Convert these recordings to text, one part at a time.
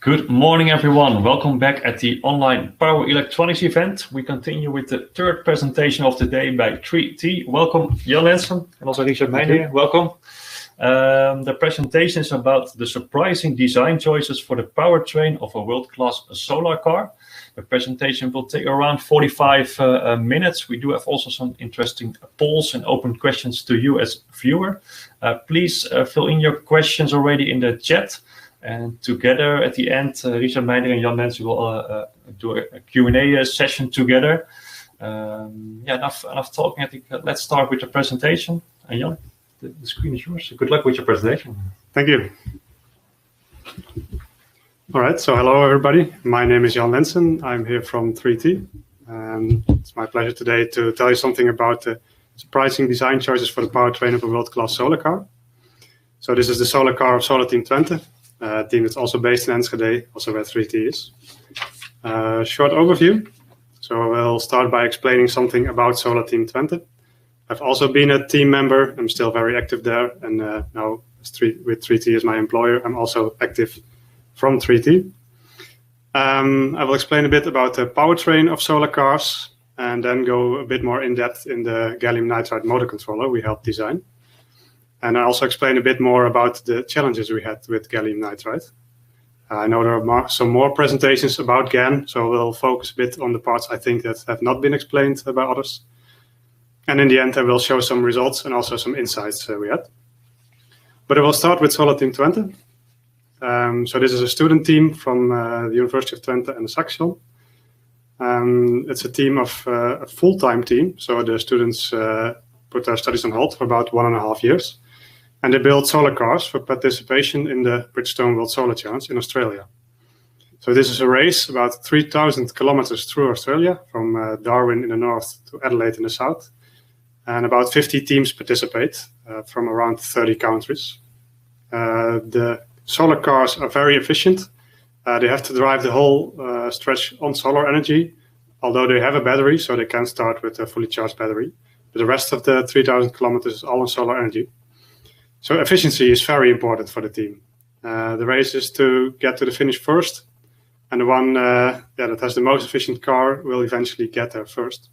Good morning, everyone. Welcome back at the online Power Electronics event. We continue with the third presentation of the day by 3T. Welcome, Jan Lenssen, and also Richard Meijer. Welcome. The presentation is about the surprising design choices for the powertrain of a world-class solar car. The presentation will take around 45 minutes. We do have also some interesting polls and open questions to you as viewer. Please fill in your questions already in the chat. And together at the end, Richard Meijer and Jan Lenssen will do a Q&A session together. Enough talking. I think let's start with the presentation. And Jan, the screen is yours. Good luck with your presentation. Thank you. All right, so hello everybody. My name is Jan Lenssen. I'm here from 3T. It's my pleasure today to tell you something about the surprising design choices for the powertrain of a world-class solar car. So this is the solar car of Solar Team Twente. Team that's also based in Enschede, also where 3T is. Short overview. So we'll start by explaining something about Solar Team Twente. I've also been a team member. I'm still very active there, and now with 3T as my employer, I'm also active from 3T. I will explain a bit about the powertrain of solar cars, and then go a bit more in depth in the Gallium-Nitride motor controller we helped design. And I also explain a bit more about the challenges we had with gallium-nitride. I know there are some more presentations about GaN, so we'll focus a bit on the parts I think that have not been explained by others. And in the end, I will show some results and also some insights we had. But I will start with Solar Team Twente. So this is a student team from the University of Twente and the Saxion. It's a team of a full-time team, so the students put their studies on hold for about 1.5 years. And they build solar cars for participation in the Bridgestone World Solar Challenge in Australia. So this is a race about 3,000 kilometers through Australia, from Darwin in the north to Adelaide in the south. And about 50 teams participate from around 30 countries. The solar cars are very efficient. They have to drive the whole stretch on solar energy, although they have a battery, so they can start with a fully charged battery. But the rest of the 3,000 kilometers is all on solar energy. So efficiency is very important for the team. The race is to get to the finish first, and the one that has the most efficient car will eventually get there first.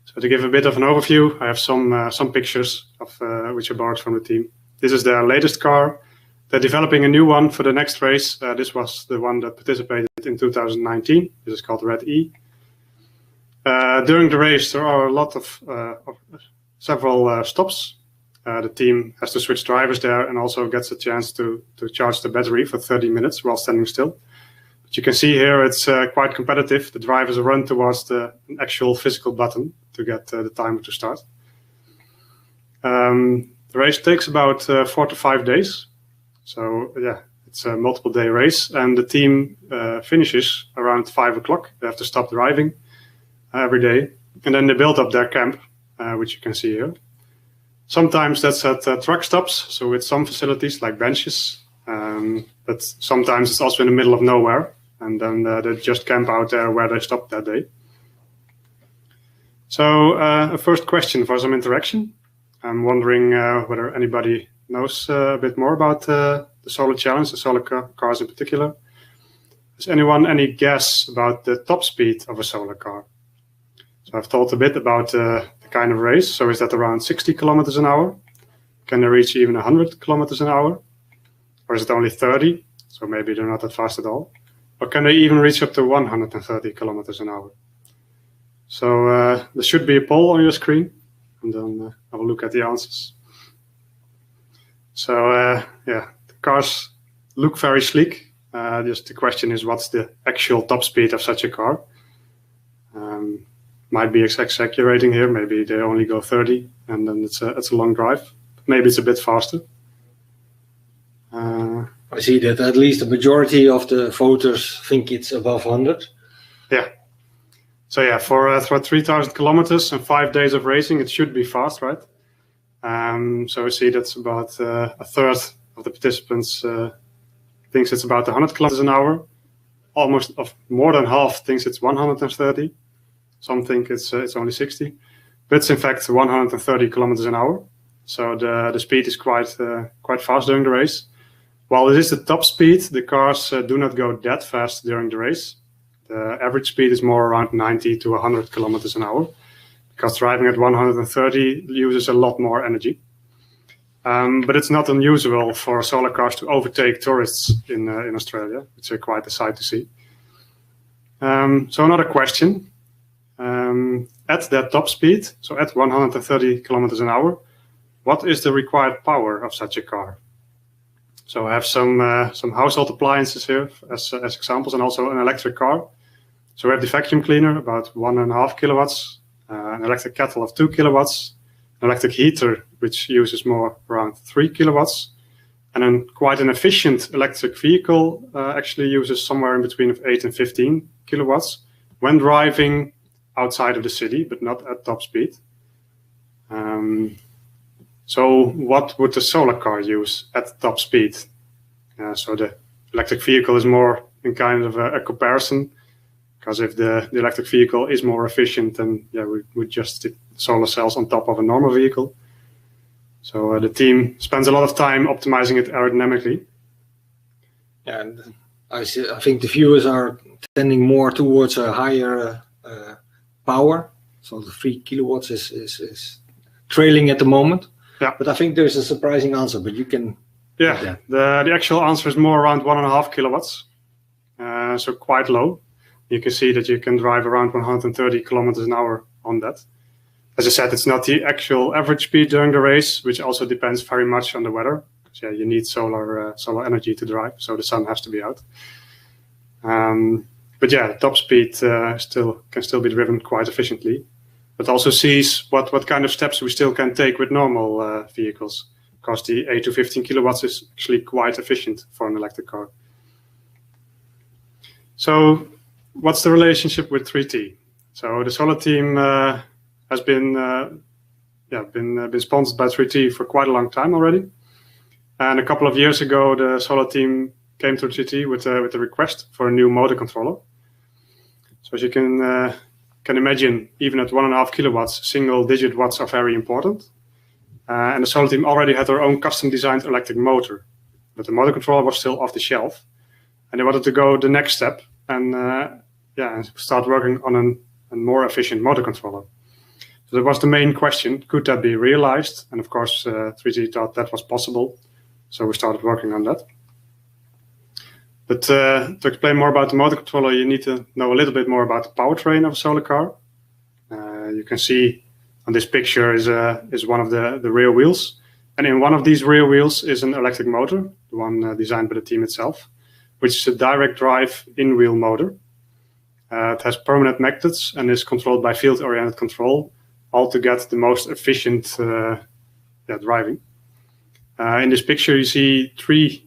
So to give a bit of an overview, I have some pictures of which are borrowed from the team. This is their latest car. They're developing a new one for the next race. This was the one that participated in 2019. This is called Red E. During the race, there are a lot of several stops. The team has to switch drivers there and also gets a chance to charge the battery for 30 minutes while standing still. But you can see here it's quite competitive. The drivers run towards the actual physical button to get the timer to start. The race takes about 4 to 5 days. So yeah, it's a multiple day race, and the team finishes around 5 o'clock. They have to stop driving every day, and then they build up their camp, which you can see here. Sometimes that's at truck stops, so with some facilities like benches, but sometimes it's also in the middle of nowhere, and then they just camp out there where they stopped that day. So a first question for some interaction. I'm wondering whether anybody knows a bit more about the solar challenge, the solar cars in particular. Has anyone any guess about the top speed of a solar car? So I've talked a bit about the kind of race. So is that around 60 kilometers an hour? Can they reach even 100 kilometers an hour? Or is it only 30? So maybe they're not that fast at all. Or can they even reach up to 130 kilometers an hour? So there should be a poll on your screen, and then I will look at the answers. So the cars look very sleek. Just the question is, what's the actual top speed of such a car? Might be exaggerating here. Maybe they only go 30, and then it's a long drive. Maybe it's a bit faster. I see that at least the majority of the voters think it's above 100. Yeah. So yeah, for 3,000 kilometers and 5 days of racing, it should be fast, right? So we see that's about a third of the participants thinks it's about 100 kilometers an hour. Almost more than half thinks it's 130. Some think it's only 60, but it's in fact 130 kilometers an hour. So the speed is quite fast during the race. While it is the top speed, the cars do not go that fast during the race. The average speed is more around 90 to 100 kilometers an hour, because driving at 130 uses a lot more energy. But it's not unusual for solar cars to overtake tourists in Australia. It's quite a sight to see. So another question. At that top speed, so at 130 kilometers an hour, what is the required power of such a car? So I have some household appliances here as examples, and also an electric car. So we have the vacuum cleaner, about 1.5 kilowatts, an electric kettle of 2 kilowatts, an electric heater, which uses more, around 3 kilowatts, and then quite an efficient electric vehicle actually uses somewhere in between of 8 and 15 kilowatts when driving outside of the city, but not at top speed. So what would the solar car use at top speed? So the electric vehicle is more in kind of a comparison, because if the electric vehicle is more efficient, then we would just stick solar cells on top of a normal vehicle. So the team spends a lot of time optimizing it aerodynamically. And I think the viewers are tending more towards a higher power. So the 3 kilowatts is trailing at the moment. Yeah. But I think there's a surprising answer, but you can... Yeah, the actual answer is more around 1.5 kilowatts. So quite low. You can see that you can drive around 130 kilometers an hour on that. As I said, it's not the actual average speed during the race, which also depends very much on the weather. So you need solar energy to drive, so the sun has to be out. But top speed can still be driven quite efficiently. But also sees what kind of steps we still can take with normal vehicles, because the 8 to 15 kilowatts is actually quite efficient for an electric car. So what's the relationship with 3T? So the solar team has been sponsored by 3T for quite a long time already. And a couple of years ago, the solar team came to 3T with a request for a new motor controller. So as you can imagine, even at 1.5 kilowatts, single-digit watts are very important. And the solar team already had their own custom-designed electric motor, but the motor controller was still off the shelf. And they wanted to go the next step and start working on a more efficient motor controller. So that was the main question: could that be realized? And of course, 3T thought that was possible, so we started working on that. But to explain more about the motor controller, you need to know a little bit more about the powertrain of a solar car. You can see on this picture is one of the rear wheels. And in one of these rear wheels is an electric motor, the one designed by the team itself, which is a direct drive in-wheel motor. It has permanent magnets and is controlled by field-oriented control, all to get the most efficient driving. In this picture, you see three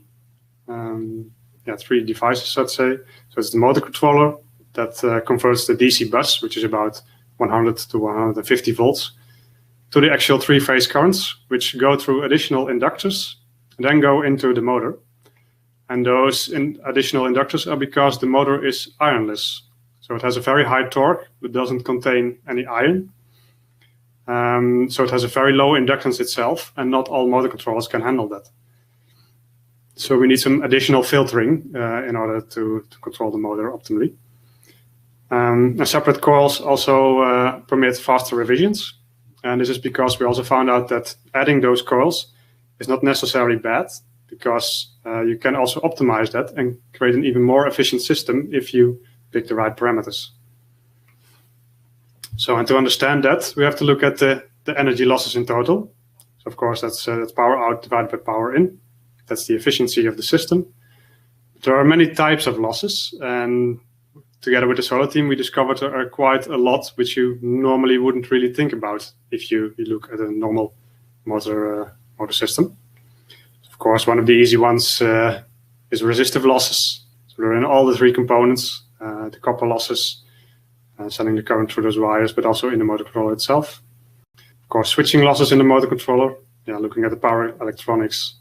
devices, let's say. So it's the motor controller that converts the DC bus, which is about 100 to 150 volts, to the actual three-phase currents, which go through additional inductors and then go into the motor. And those additional inductors are because the motor is ironless. So it has a very high torque, but doesn't contain any iron. So it has a very low inductance itself, and not all motor controllers can handle that. So we need some additional filtering in order to control the motor optimally. Separate coils also permit faster revisions. And this is because we also found out that adding those coils is not necessarily bad, because you can also optimize that and create an even more efficient system if you pick the right parameters. So, and to understand that, we have to look at the energy losses in total. So of course, that's power out divided by power in. That's the efficiency of the system. There are many types of losses, and together with the solar team, we discovered there are quite a lot which you normally wouldn't really think about if you look at a normal motor system. Of course, one of the easy ones is resistive losses. So they're in all the three components, the copper losses, sending the current through those wires, but also in the motor controller itself. Of course, switching losses in the motor controller. Looking at the power electronics,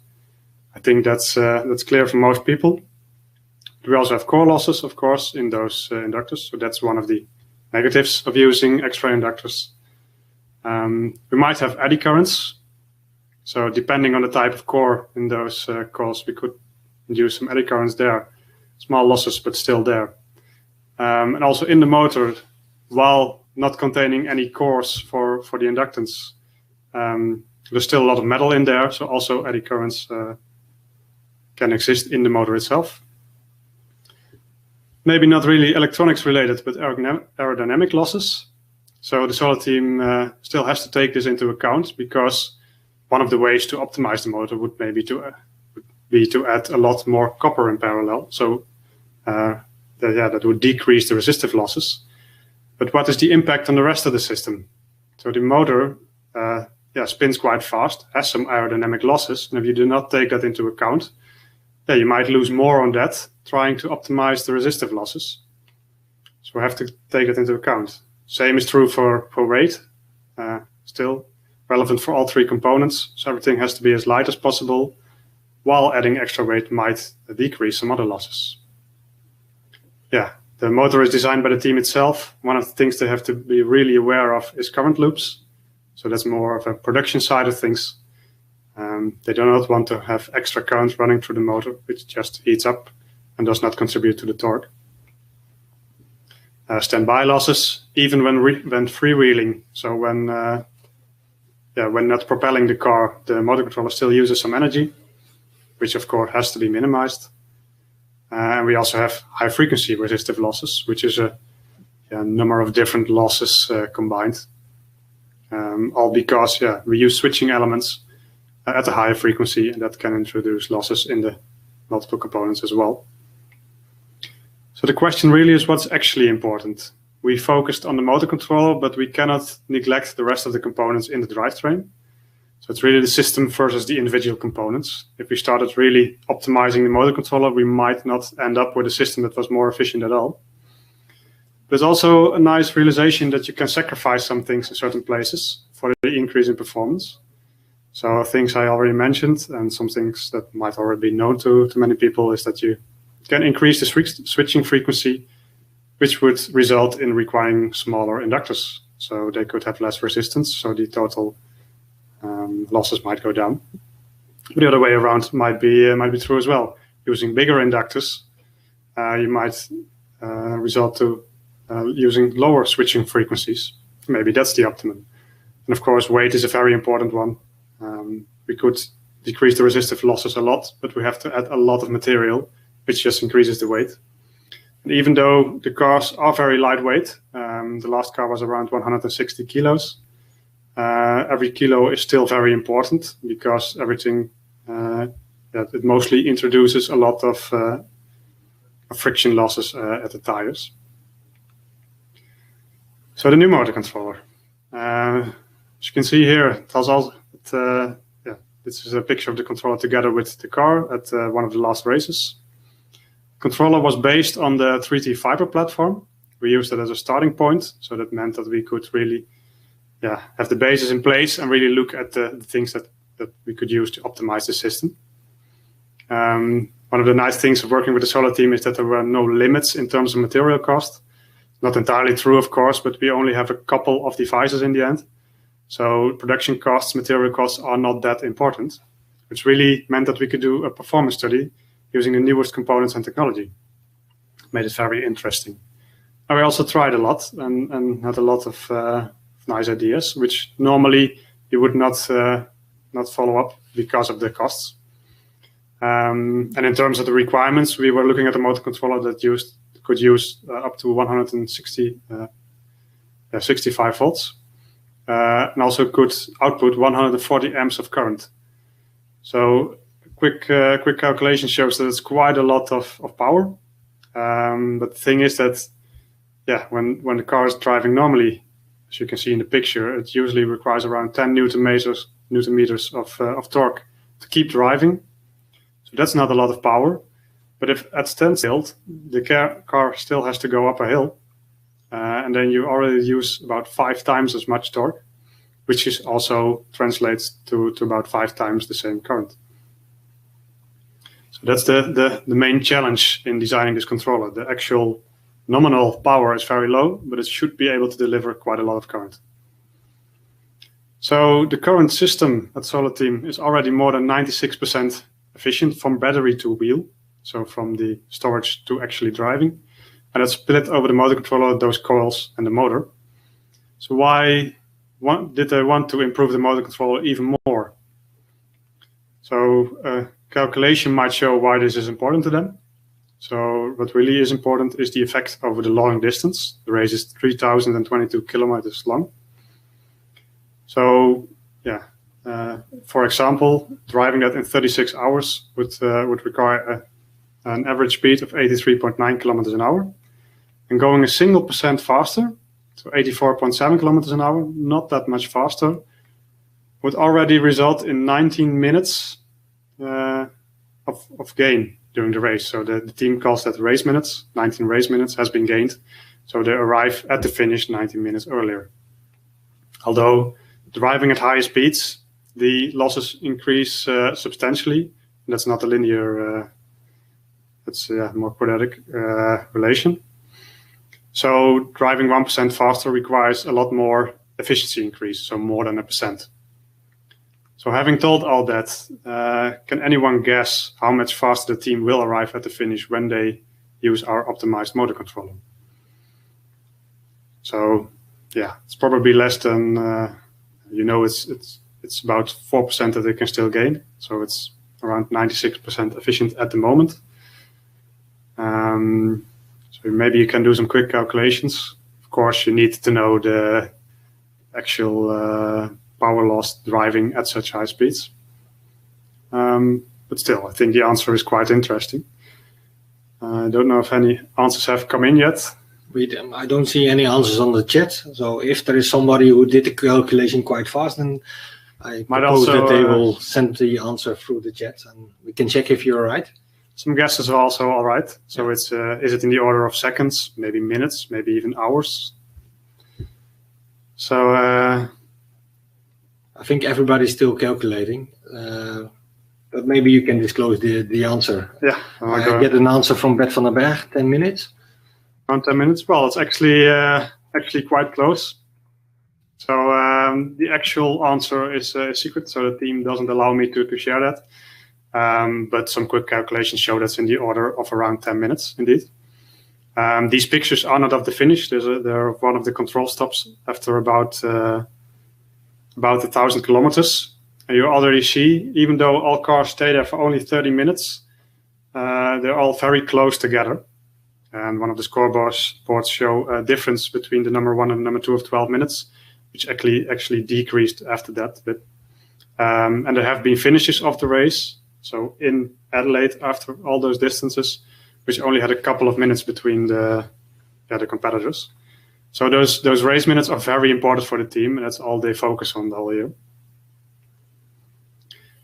I think that's clear for most people. We also have core losses, of course, in those inductors. So that's one of the negatives of using extra inductors. We might have eddy currents. So depending on the type of core in those coils, we could induce some eddy currents there. Small losses, but still there. And also in the motor, while not containing any cores for the inductance, there's still a lot of metal in there, so also eddy currents can exist in the motor itself. Maybe not really electronics related, but aerodynamic losses. So the solar team still has to take this into account, because one of the ways to optimize the motor would maybe be to add a lot more copper in parallel. So that would decrease the resistive losses. But what is the impact on the rest of the system? So the motor spins quite fast, has some aerodynamic losses, and if you do not take that into account, you might lose more on that, trying to optimize the resistive losses. So we have to take that into account. Same is true for weight, still relevant for all three components. So everything has to be as light as possible, while adding extra weight might decrease some other losses. Yeah, the motor is designed by the team itself. One of the things they have to be really aware of is current loops. So that's more of a production side of things. They do not want to have extra current running through the motor, which just heats up and does not contribute to the torque. Standby losses, even when freewheeling. So when not propelling the car, the motor controller still uses some energy, which of course has to be minimized. And we also have high frequency resistive losses, which is a number of different losses combined. All because we use switching elements at a higher frequency, and that can introduce losses in the multiple components as well. So the question really is, what's actually important? We focused on the motor controller, but we cannot neglect the rest of the components in the drivetrain. So it's really the system versus the individual components. If we started really optimizing the motor controller, we might not end up with a system that was more efficient at all. There's also a nice realization that you can sacrifice some things in certain places for the increase in performance. So things I already mentioned, and some things that might already be known to many people, is that you can increase the switching frequency, which would result in requiring smaller inductors. So they could have less resistance, so the total losses might go down. But the other way around might be true as well. Using bigger inductors, you might result to using lower switching frequencies. Maybe that's the optimum. And of course, weight is a very important one. We could decrease the resistive losses a lot, but we have to add a lot of material, which just increases the weight. And even though the cars are very lightweight, the last car was around 160 kilos, every kilo is still very important, because everything, it mostly introduces a lot of friction losses at the tires. So the new motor controller. As you can see here, this is a picture of the controller together with the car at one of the last races. The controller was based on the 3T fiber platform. We used it as a starting point, so that meant that we could really have the basis in place and really look at the things that we could use to optimize the system. One of the nice things of working with the solar team is that there were no limits in terms of material cost. Not entirely true, of course, but we only have a couple of devices in the end. So production costs, material costs are not that important, which really meant that we could do a performance study using the newest components and technology. Made it very interesting. And we also tried a lot and had a lot of nice ideas, which normally you would not follow up because of the costs. And in terms of the requirements, we were looking at a motor controller that could use up to 65 volts. And also could output 140 amps of current. So quick calculation shows that it's quite a lot of power. But the thing is that, when the car is driving normally, as you can see in the picture, it usually requires around 10 newton meters of torque to keep driving. So that's not a lot of power. But if at standstill, the car still has to go up a hill. And then you already use about 5 times as much torque, which is also translates to about 5 times the same current. So that's the main challenge in designing this controller. The actual nominal power is very low, but it should be able to deliver quite a lot of current. So the current system at Solar Team is already more than 96% efficient from battery to wheel. so from the storage to actually driving. And that's split over the motor controller, those coils, and the motor. So why did they want to improve the motor controller even more? So calculation might show why this is important to them. So what really is important is the effect over the long distance. The race is 3,022 kilometers long. So yeah, for example, driving that in 36 hours would require an average speed of 83.9 kilometers an hour. And going a single % faster, so 84.7 kilometers an hour, not that much faster, would already result in 19 minutes of gain during the race. So the team calls that race minutes. 19 race minutes has been gained. So they arrive at the finish 19 minutes earlier. Although driving at higher speeds, the losses increase substantially. That's not a linear, that's a more quadratic relation. So driving 1% faster requires a lot more efficiency increase, so more than 1%. So having told all that, can anyone guess how much faster the team will arrive at the finish when they use our optimized motor controller? So yeah, it's probably less than, it's about 4% that they can still gain. So it's around 96% efficient at the moment. So maybe you can do some quick calculations. Of course, you need to know the actual power loss driving at such high speeds. But still, I think the answer is quite interesting. I don't know if any answers have come in yet. I don't see any answers on the chat. So if there is somebody who did the calculation quite fast, then I propose that they will send the answer through the chat, and we can check if you're right. Some guesses are also all right. So it's is it in the order of seconds, maybe minutes, maybe even hours? So I think everybody's still calculating, but maybe you can disclose the answer. Yeah, I get an answer from Bert van den Berg, 10 minutes. Around 10 minutes. Well, it's actually quite close. So the actual answer is a secret, so the team doesn't allow me to share that. But some quick calculations show that's in the order of around 10 minutes, indeed. These pictures are not of the finish. They're one of the control stops after about 1,000 kilometers. And you already see, even though all cars stay there for only 30 minutes, they're all very close together. And one of the scoreboards show a difference between the number 1 and number 2 of 12 minutes, which actually decreased after that. But and there have been finishes of the race. So in Adelaide, after all those distances, which only had a couple of minutes between the competitors. So those race minutes are very important for the team, and that's all they focus on the whole year.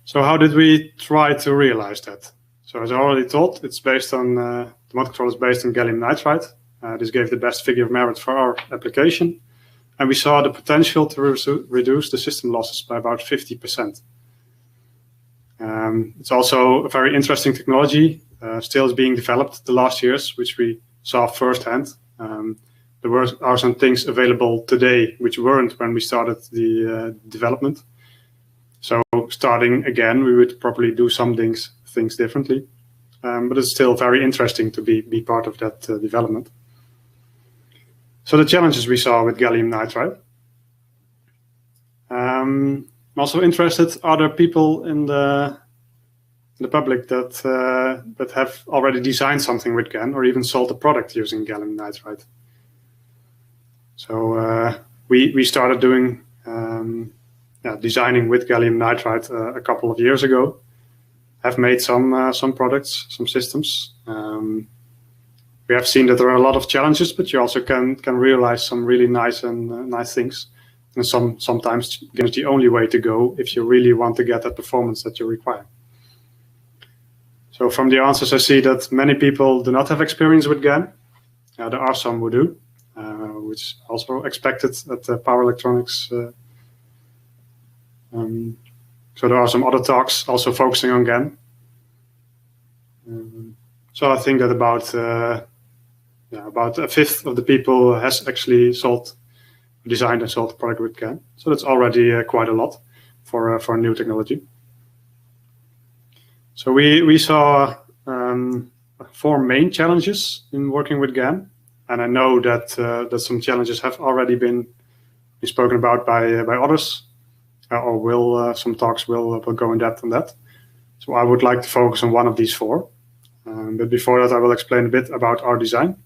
So how did we try to realize that? So as I already told, it's based on the motor control is based on gallium-nitride. This gave the best figure of merit for our application, and we saw the potential to reduce the system losses by about 50%. It's also a very interesting technology, still is being developed the last years, which we saw firsthand. There are some things available today which weren't when we started the development. So starting again, we would probably do some things differently. But it's still very interesting to be part of that development. So the challenges we saw with gallium nitride. I'm also interested, are there people in the public that have already designed something with GaN or even sold a product using gallium nitride? So we started doing designing with gallium nitride a couple of years ago. Have made some products, some systems. We have seen that there are a lot of challenges, but you also can realize some really nice things. And sometimes it's the only way to go if you really want to get that performance that you require. So from the answers, I see that many people do not have experience with GaN. There are some who do, which is also expected at Power Electronics. So there are some other talks also focusing on GaN. So I think that about a fifth of the people has actually designed and sold a product with GaN. So that's already quite a lot for a new technology. So we saw 4 main challenges in working with GAN, and I know that that some challenges have already been spoken about by others, or will some talks will go in depth on that. So I would like to focus on one of these 4. But before that, I will explain a bit about our design.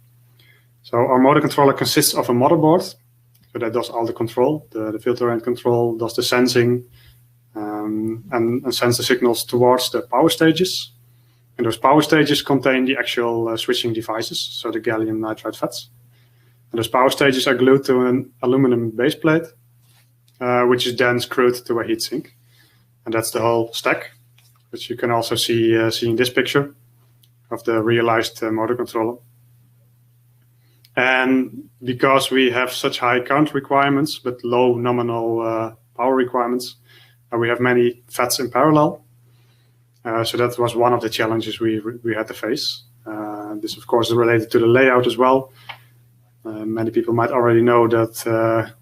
So our motor controller consists of a motherboard, so that does all the control, the filter end control, does the sensing, and sends the signals towards the power stages. And those power stages contain the actual switching devices, so the gallium nitride FETs. And those power stages are glued to an aluminum base plate, which is then screwed to a heatsink. And that's the whole stack, which you can also see in this picture of the realized motor controller. And because we have such high current requirements but low nominal power requirements, we have many FETs in parallel. So that was one of the challenges we had to face. This, of course, is related to the layout as well. Many people might already know that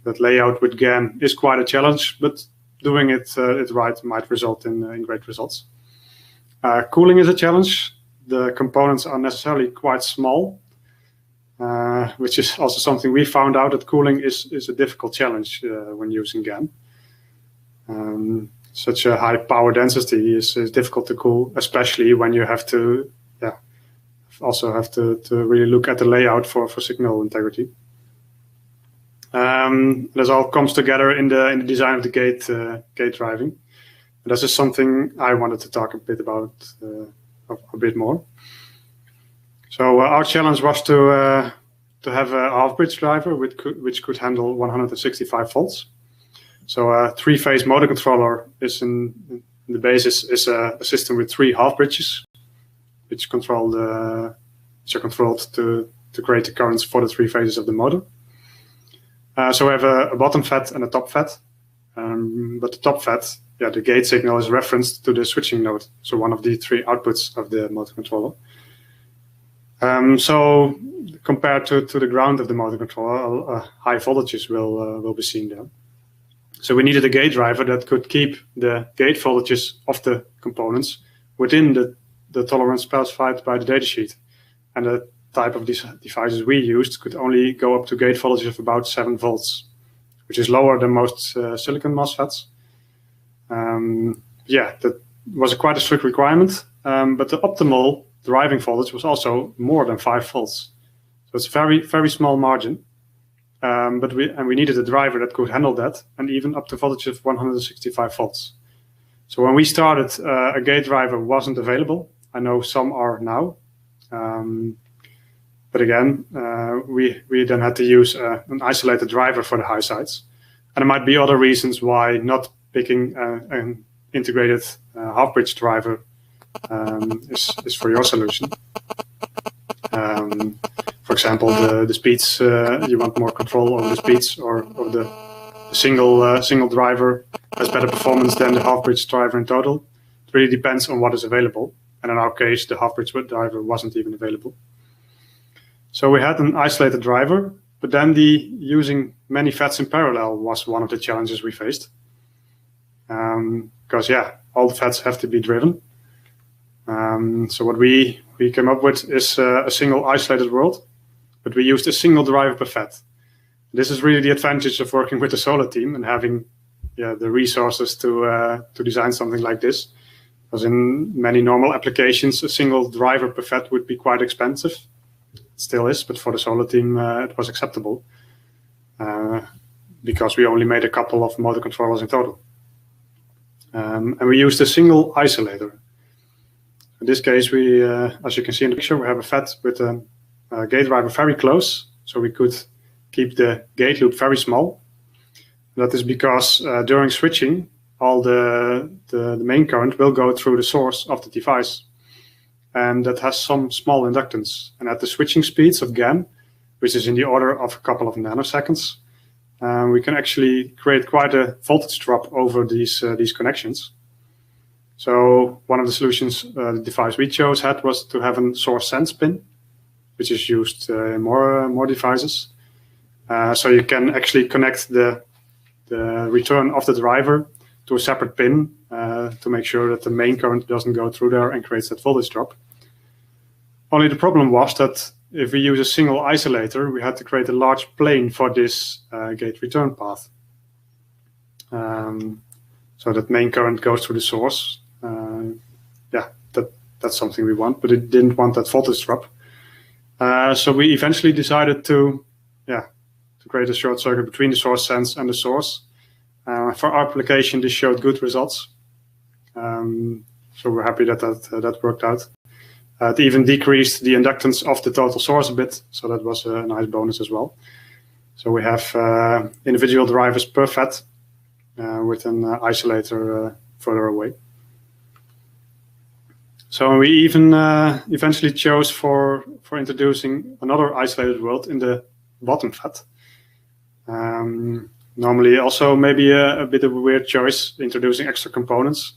that layout with GAN is quite a challenge, but doing it right might result in great results. Cooling is a challenge. The components are necessarily quite small, which is also something we found out, that cooling is a difficult challenge when using GAN. Such a high power density is difficult to cool, especially when you have to also have to really look at the layout for signal integrity. This all comes together in the design of the gate driving. And this is something I wanted to talk a bit about a bit more. So our challenge was to have a half-bridge driver which could handle 165 volts. So a 3-phase motor controller is in the basis is a system with 3 half bridges, which are controlled to create the currents for the 3 phases of the motor. So we have a bottom FET and a top FET, but the top FET, the gate signal is referenced to the switching node, so one of the 3 outputs of the motor controller. So compared to the ground of the motor controller, high voltages will be seen there. So we needed a gate driver that could keep the gate voltages of the components within the tolerance specified by the datasheet. And the type of these devices we used could only go up to gate voltages of about 7 volts, which is lower than most silicon MOSFETs. That was quite a strict requirement, but the optimal driving voltage was also more than 5 volts. So it's a very, very small margin. But we needed a driver that could handle that, and even up to voltage of 165 volts. So when we started, a gate driver wasn't available. I know some are now. But again, we then had to use an isolated driver for the high sides. And there might be other reasons why not picking an integrated half-bridge driver is for your solution. For example, the speeds, you want more control over the speeds, or the single driver has better performance than the half-bridge driver in total. It really depends on what is available. And in our case, the half-bridge driver wasn't even available. So we had an isolated driver, but then using many FETs in parallel was one of the challenges we faced. Because all the FETs have to be driven. So what we came up with is a single isolated world, but we used a single driver per FET. This is really the advantage of working with the solar team and having the resources to design something like this. Because in many normal applications, a single driver per FET would be quite expensive. It still is, but for the solar team, it was acceptable because we only made a couple of motor controllers in total. And we used a single isolator. In this case, we, as you can see in the picture, we have a FET with a gate driver very close, so we could keep the gate loop very small. That is because during switching, all the main current will go through the source of the device, and that has some small inductance. And at the switching speeds of GAN, which is in the order of a couple of nanoseconds, we can actually create quite a voltage drop over these connections. So one of the solutions the device we chose had was to have a source sense pin, which is used in more devices. So you can actually connect the return of the driver to a separate pin to make sure that the main current doesn't go through there and creates that voltage drop. Only the problem was that if we use a single isolator, we had to create a large plane for this gate return path. So that main current goes through the source. That's something we want, but it didn't want that voltage drop. So we eventually decided to create a short circuit between the source sense and the source. For our application, this showed good results. So we're happy that worked out. It even decreased the inductance of the total source a bit, so that was a nice bonus as well. So we have individual drivers per FET with an isolator further away. So we even eventually chose for introducing another isolated world in the bottom FET. Normally also maybe a bit of a weird choice, introducing extra components.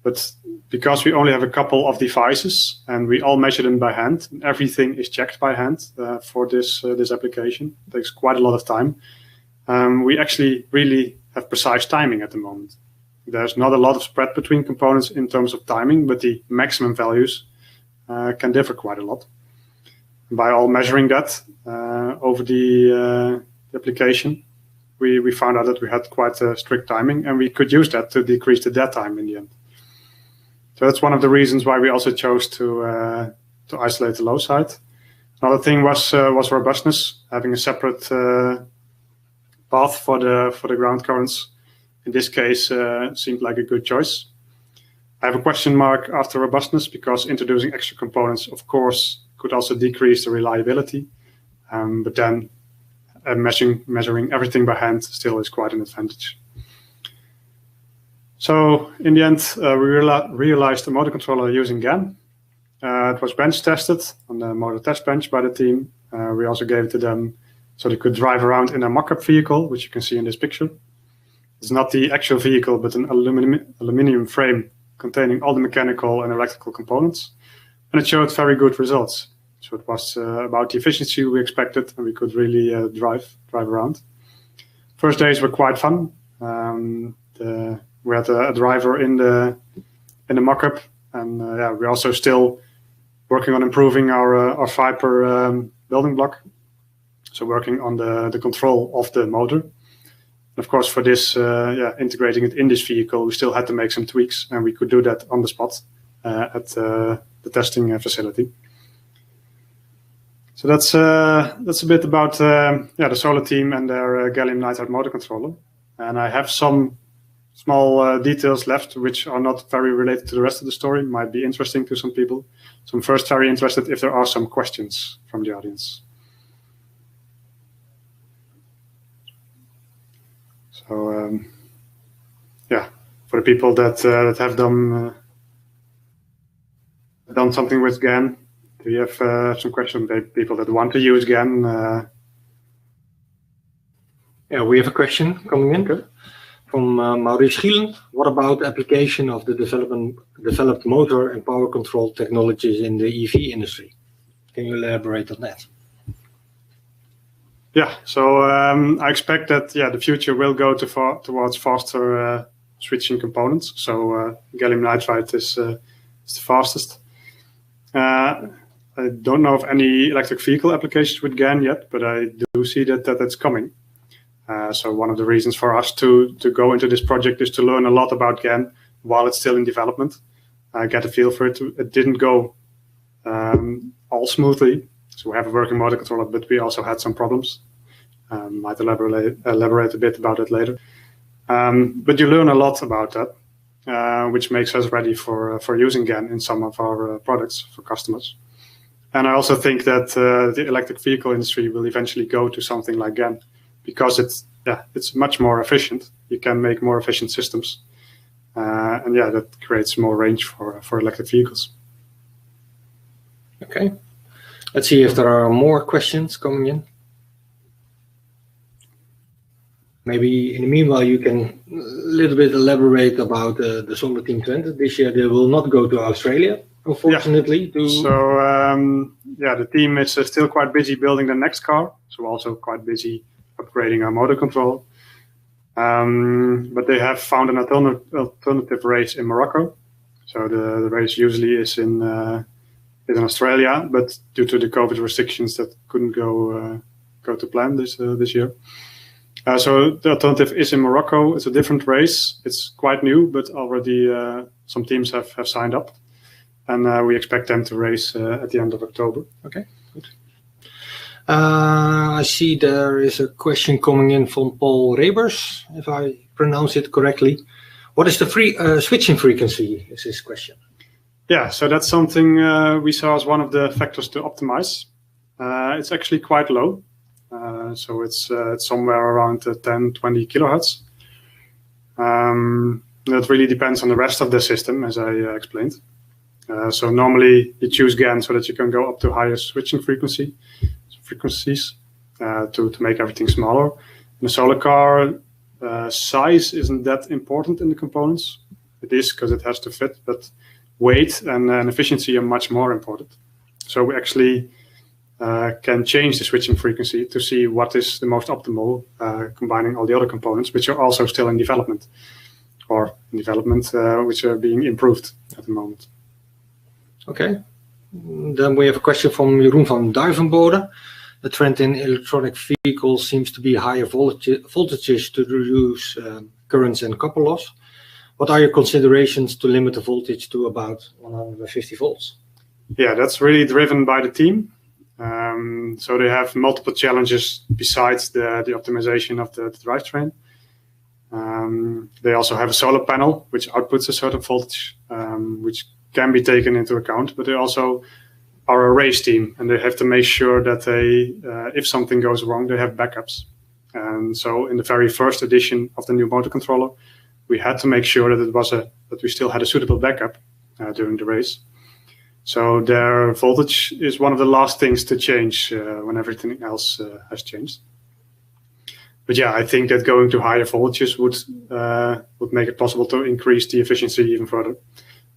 But because we only have a couple of devices and we all measure them by hand, and everything is checked by hand for this application, it takes quite a lot of time. We actually really have precise timing at the moment. There's not a lot of spread between components in terms of timing, but the maximum values can differ quite a lot. By all measuring that over the application, we found out that we had quite a strict timing, and we could use that to decrease the dead time in the end. So that's one of the reasons why we also chose to isolate the low side. Another thing was robustness, having a separate path for the ground currents. In this case, seemed like a good choice. I have a question mark after robustness because introducing extra components, of course, could also decrease the reliability. But then measuring everything by hand still is quite an advantage. So in the end, we realized the motor controller using GaN. It was bench tested on the motor test bench by the team. We also gave it to them so they could drive around in a mock-up vehicle, which you can see in this picture. It's not the actual vehicle, but an aluminum frame containing all the mechanical and electrical components. And it showed very good results. So it was about the efficiency we expected, and we could really drive around. First days were quite fun. We had a driver in the mock-up, and we're also still working on improving our Viper building block. So working on the control of the motor. Of course, for this, integrating it in this vehicle, we still had to make some tweaks, and we could do that on the spot at the testing facility. So that's a bit about the solar team and their gallium-nitride motor controller. And I have some small details left, which are not very related to the rest of the story, might be interesting to some people. So I'm first very interested if there are some questions from the audience. So for the people that have done something with GaN, do you have some questions? People that want to use GaN? Yeah, we have a question coming in from Maurice Schielen. What about application of the developed motor and power control technologies in the EV industry? Can you elaborate on that? Yeah, so I expect that the future will go towards faster switching components. So gallium nitride is the fastest. I don't know of any electric vehicle applications with GaN yet, but I do see that that's coming. So one of the reasons for us to go into this project is to learn a lot about GaN while it's still in development. Get a feel for it. It didn't go all smoothly. So we have a working motor controller, but we also had some problems. Might elaborate a bit about it later. But you learn a lot about that, which makes us ready for using GaN in some of our products for customers. And I also think that the electric vehicle industry will eventually go to something like GaN because it's much more efficient. You can make more efficient systems. And that creates more range for electric vehicles. Okay. Let's see if there are more questions coming in. Maybe in the meanwhile, you can a little bit elaborate about the Solar Team Twente. This year, they will not go to Australia, unfortunately. The team is still quite busy building the next car. So also quite busy upgrading our motor control. But they have found an alternative race in Morocco. So the race usually is in is in Australia, but due to the COVID restrictions, that couldn't go to plan this year. So the alternative is in Morocco. It's a different race. It's quite new, but already some teams have signed up, and we expect them to race at the end of October. Okay, good. I see there is a question coming in from Paul Rebers, if I pronounce it correctly. What is the switching frequency, is his question. Yeah, so that's something we saw as one of the factors to optimize. It's actually quite low. So it's somewhere around 10, 20 kilohertz. That really depends on the rest of the system, as I explained. So normally you choose GaN so that you can go up to higher switching frequencies to make everything smaller. In a solar car, size isn't that important in the components. It is because it has to fit, but weight and efficiency are much more important. So we actually can change the switching frequency to see what is the most optimal, combining all the other components, which are also still in development, which are being improved at the moment. Okay. Then we have a question from Jeroen van Duivenbode. The trend in electronic vehicles seems to be higher voltages to reduce currents and copper loss. What are your considerations to limit the voltage to about 150 volts? Yeah, that's really driven by the team. So they have multiple challenges besides the optimization of the drivetrain. They also have a solar panel which outputs a certain voltage, which can be taken into account, but they also are a race team, and they have to make sure that they, if something goes wrong, they have backups. And so in the very first edition of the new motor controller, we had to make sure that that we still had a suitable backup during the race. So their voltage is one of the last things to change when everything else has changed. But yeah, I think that going to higher voltages would make it possible to increase the efficiency even further.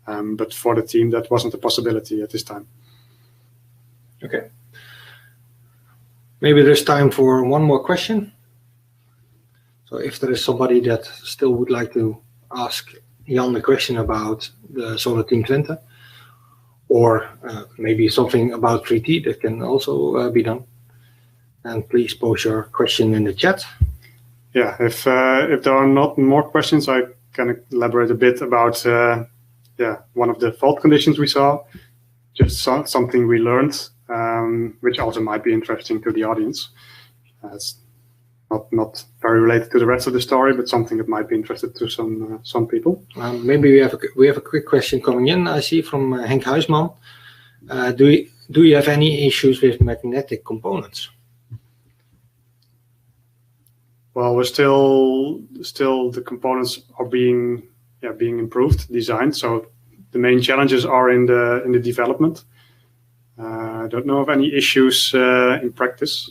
But for the team, that wasn't a possibility at this time. Okay. Maybe there's time for one more question. So if there is somebody that still would like to ask Jan a question about the solar Team Twente, or maybe something about 3T, that can also be done. And please post your question in the chat. Yeah, if there are not more questions, I can elaborate a bit about one of the fault conditions we saw, just something we learned, which also might be interesting to the audience. It's not very related to the rest of the story, but something that might be interesting to some people. Maybe we have a quick question coming in. I see from Henk Huisman. Do you have any issues with magnetic components? Well, we're still the components are being improved, designed. So the main challenges are in the development. I don't know of any issues in practice.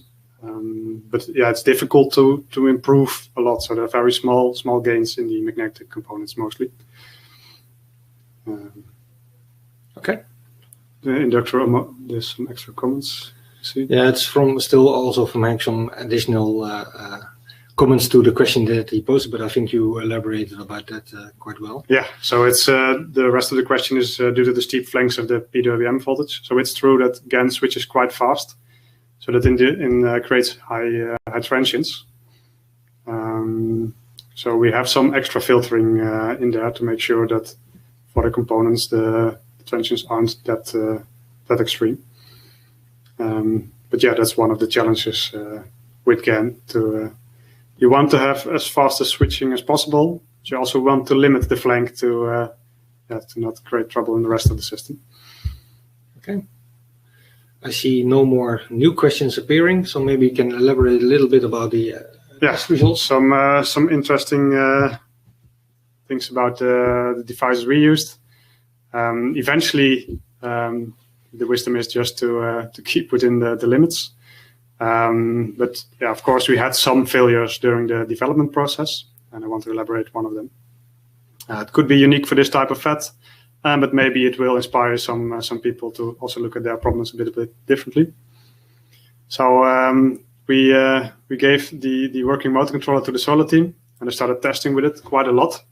But yeah, it's difficult to improve a lot. So there are very small gains in the magnetic components mostly. Okay. There's some extra comments. See? Yeah, it's still also from Hank some additional comments to the question that he posted, but I think you elaborated about that quite well. Yeah, so it's the rest of the question is due to the steep flanks of the PWM voltage. So it's true that GaN switches quite fast. So that creates high transients. So we have some extra filtering in there to make sure that for the components the transients aren't that extreme. But yeah, that's one of the challenges with GaN. You want to have as fast a switching as possible, but you also want to limit the flank to not create trouble in the rest of the system. Okay. I see no more new questions appearing, so maybe you can elaborate a little bit about the test results. Some interesting things about the devices we used. Eventually, the wisdom is just to keep within the limits. But yeah, of course, we had some failures during the development process, and I want to elaborate one of them. It could be unique for this type of FET. But maybe it will inspire some people to also look at their problems a bit differently. So we gave the working motor controller to the solar team, and they started testing with it quite a lot.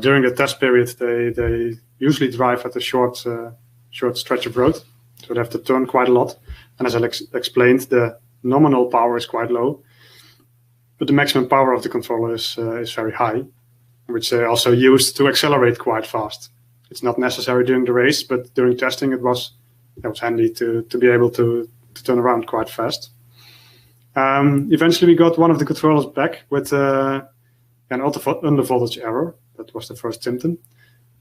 During the test period, they usually drive at a short stretch of road, So they have to turn quite a lot. And as I explained, the nominal power is quite low, but the maximum power of the controller is very high, which they also used to accelerate quite fast. It's not necessary during the race, but during testing it was handy to be able to turn around quite fast. Eventually we got one of the controllers back with an undervoltage error. That was the first symptom.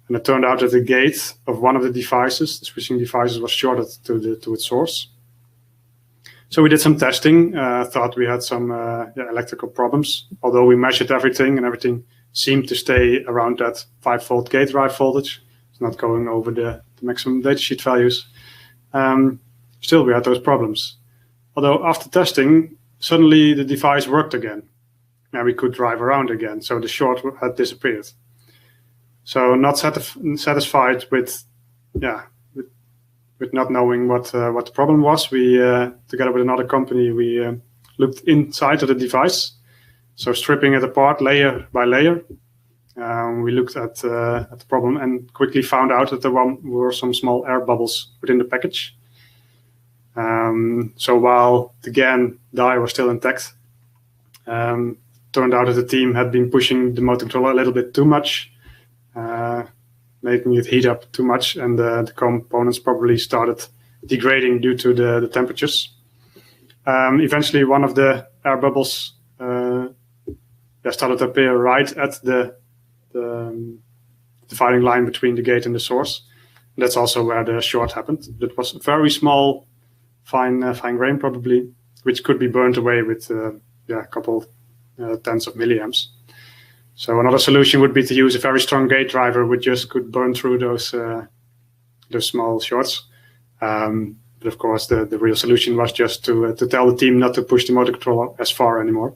And it turned out that the gate of one of the devices, the switching devices, was shorted to its source. So we did some testing, thought we had some electrical problems, although we measured everything and everything seemed to stay around that 5-volt gate drive voltage. It's not going over the maximum datasheet values. Still, we had those problems. Although after testing, suddenly the device worked again and we could drive around again. So the short had disappeared. So not satisfied with not knowing what the problem was, we together with another company we looked inside of the device. So stripping it apart layer by layer, we looked at the problem and quickly found out that there were some small air bubbles within the package. So while the GAN die was still intact, turned out that the team had been pushing the motor controller a little bit too much, making it heat up too much, and the components probably started degrading due to the temperatures. Eventually, one of the air bubbles started to appear right at the dividing line between the gate and the source. And that's also where the short happened. It was a very small, fine grain probably, which could be burnt away with a couple tens of milliamps. So another solution would be to use a very strong gate driver, which just could burn through those small shorts. But of course, the real solution was just to tell the team not to push the motor controller as far anymore.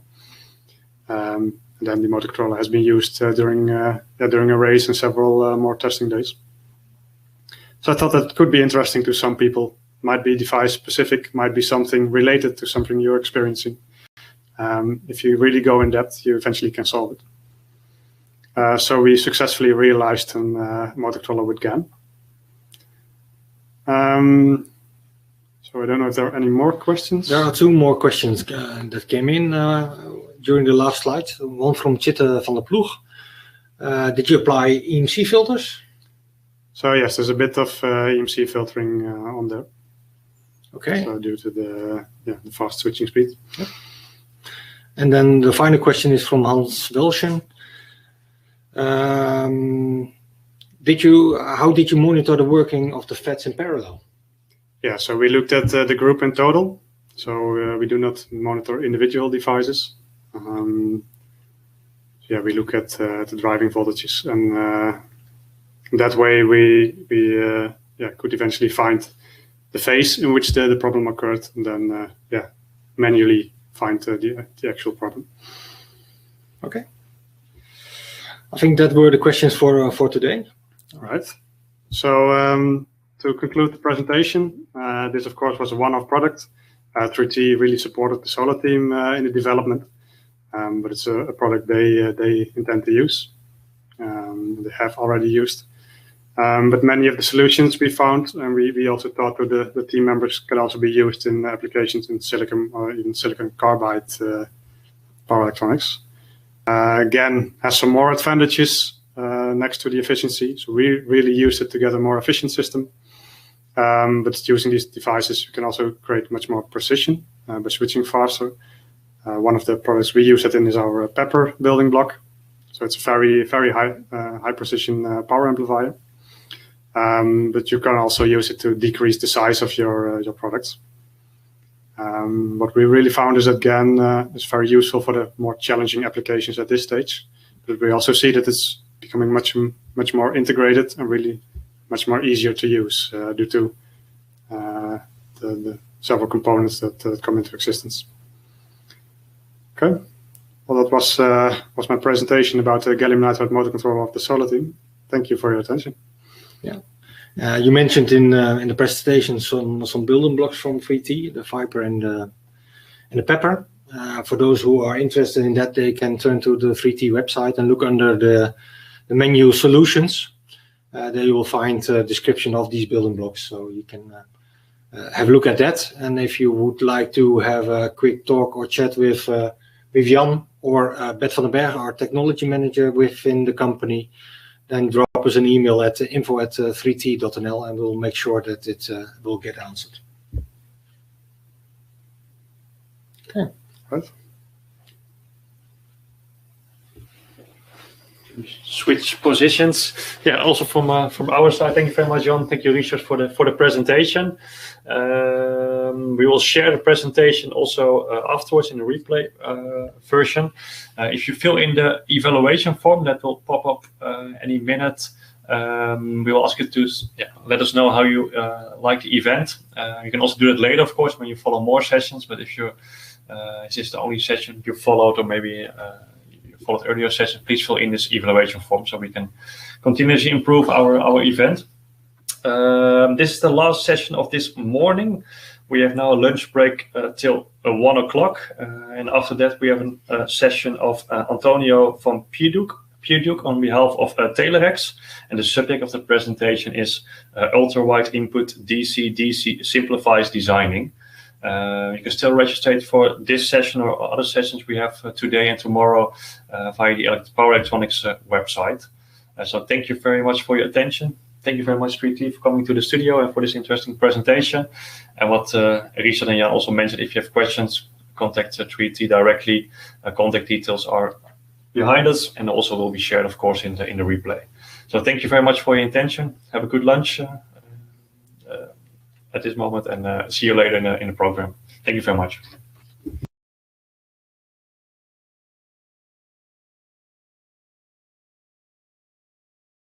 And then the motor controller has been used during a race and several more testing days. So I thought that could be interesting to some people. Might be device specific, might be something related to something you're experiencing. If you really go in depth, you eventually can solve it. So we successfully realized a motor controller with GAN. So I don't know if there are any more questions. There are two more questions that came in during the last slide. One from Chitte van der Ploeg. Did you apply EMC filters? So yes, there's a bit of EMC filtering on there. Okay. So due to the fast switching speed. Yep. And then the final question is from Hans Welschen. How did you monitor the working of the FETs in parallel? Yeah, so we looked at the group in total. So we do not monitor individual devices. We look at the driving voltages, and that way we could eventually find the phase in which the problem occurred, and then manually find the actual problem. Okay. I think that were the questions for today. All right. So to conclude the presentation, this of course was a one-off product. 3T really supported the solar team in the development, but it's a product they intend to use. They have already used. But many of the solutions we found, and we also thought that the team members could also be used in applications in silicon or even silicon carbide power electronics. Again, has some more advantages next to the efficiency. So we really used it to get a more efficient system. But using these devices, you can also create much more precision by switching faster. One of the products we use it in is our Pepper building block. So it's a very, very high precision power amplifier. But you can also use it to decrease the size of your products. What we really found is that GAN is very useful for the more challenging applications at this stage. But we also see that it's becoming much more integrated and really much more easier to use due to the several components that come into existence. Okay, well that was my presentation about the gallium-nitride motor controller of the solar team. Thank you for your attention. Yeah, you mentioned in the presentation some building blocks from 3T, the Viper and the Pepper. For those who are interested in that, they can turn to the 3T website and look under the menu solutions. There you will find a description of these building blocks, so you can have a look at that. And if you would like to have a quick talk or chat with Jan or Bert van den Berg, our technology manager within the company, then drop us an email at info@3t.nl, and we'll make sure that it will get answered. Okay. Right. Switch positions. Yeah, also from our side, thank you very much, Jan. Thank you, Richard, for the presentation. We will share the presentation also afterwards in the replay version. If you fill in the evaluation form, that will pop up any minute. We will ask you to let us know how you like the event. You can also do it later, of course, when you follow more sessions. But if you is this the only session you followed, or maybe followed earlier session, please fill in this evaluation form so we can continuously improve our event. This is the last session of this morning. We have now a lunch break till 1 o'clock, and after that we have a session of Antonio from PureDuke on behalf of Telerex, and the subject of the presentation is ultra-wide input DC-DC simplifies designing. You can still register for this session or other sessions we have today and tomorrow via the Power Electronics website. So thank you very much for your attention. Thank you very much, 3T, for coming to the studio and for this interesting presentation. And what Richard and Jan also mentioned, if you have questions, contact 3T directly. Contact details are behind us, and also will be shared, of course, in the replay. So thank you very much for your attention. Have a good lunch at this moment, and see you later in the program. Thank you very much.